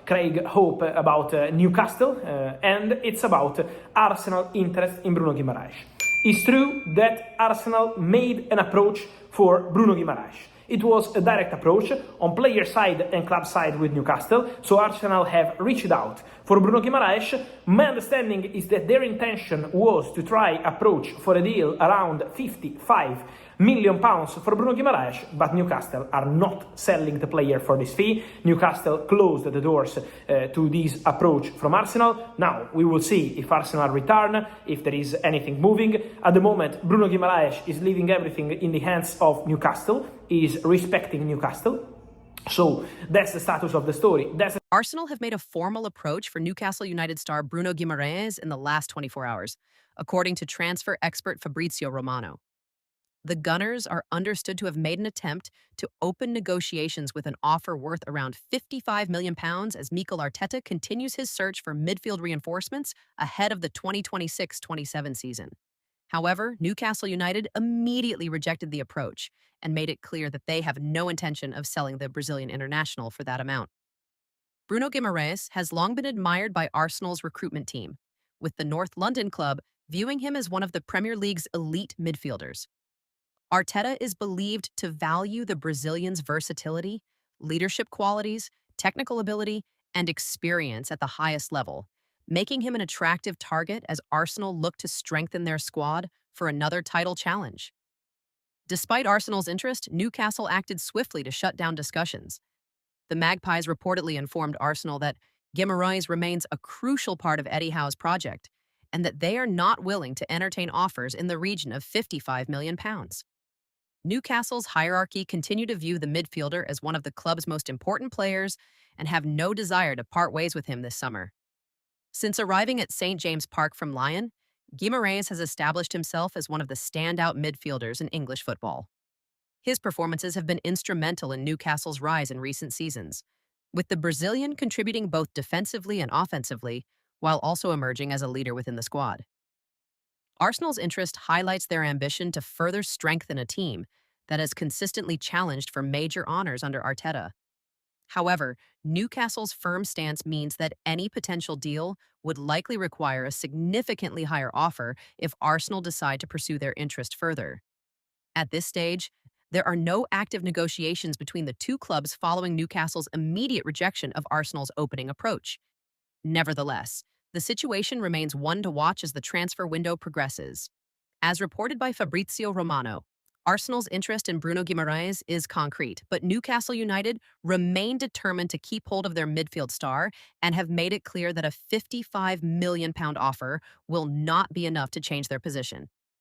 Craig Hope about Newcastle, and it's about Arsenal interest in Bruno Guimarães. It's true that Arsenal made an approach for Bruno Guimarães. It was a direct approach on player side and club side with Newcastle, so Arsenal have reached out. For Bruno Guimarães, my understanding is that their intention was to try approach for a deal around £55 million for Bruno Guimarães, but Newcastle are not selling the player for this fee. Newcastle closed the doors to this approach from Arsenal. Now we will see if Arsenal return, if there is anything moving. At the moment, Bruno Guimarães is leaving everything in the hands of Newcastle, is respecting Newcastle. So that's the status of the story. Arsenal have made a formal approach for Newcastle United star Bruno Guimarães in the last 24 hours, according to transfer expert Fabrizio Romano. The Gunners are understood to have made an attempt to open negotiations with an offer worth around £55 million as Mikel Arteta continues his search for midfield reinforcements ahead of the 2026-27 season. However, Newcastle United immediately rejected the approach and made it clear that they have no intention of selling the Brazilian international for that amount. Bruno Guimarães has long been admired by Arsenal's recruitment team, with the North London club viewing him as one of the Premier League's elite midfielders. Arteta is believed to value the Brazilian's versatility, leadership qualities, technical ability, and experience at the highest level, making him an attractive target as Arsenal look to strengthen their squad for another title challenge. Despite Arsenal's interest, Newcastle acted swiftly to shut down discussions. The Magpies reportedly informed Arsenal that Guimarães remains a crucial part of Eddie Howe's project and that they are not willing to entertain offers in the region of £55 million. Newcastle's hierarchy continue to view the midfielder as one of the club's most important players and have no desire to part ways with him this summer. Since arriving at St. James Park from Lyon, Guimarães has established himself as one of the standout midfielders in English football. His performances have been instrumental in Newcastle's rise in recent seasons, with the Brazilian contributing both defensively and offensively, while also emerging as a leader within the squad. Arsenal's interest highlights their ambition to further strengthen a team that has consistently challenged for major honors under Arteta. However, Newcastle's firm stance means that any potential deal would likely require a significantly higher offer if Arsenal decide to pursue their interest further. At this stage, there are no active negotiations between the two clubs following Newcastle's immediate rejection of Arsenal's opening approach. Nevertheless, the situation remains one to watch as the transfer window progresses. As reported by Fabrizio Romano, Arsenal's interest in Bruno Guimarães is concrete, but Newcastle United remain determined to keep hold of their midfield star and have made it clear that a £55 million offer will not be enough to change their position.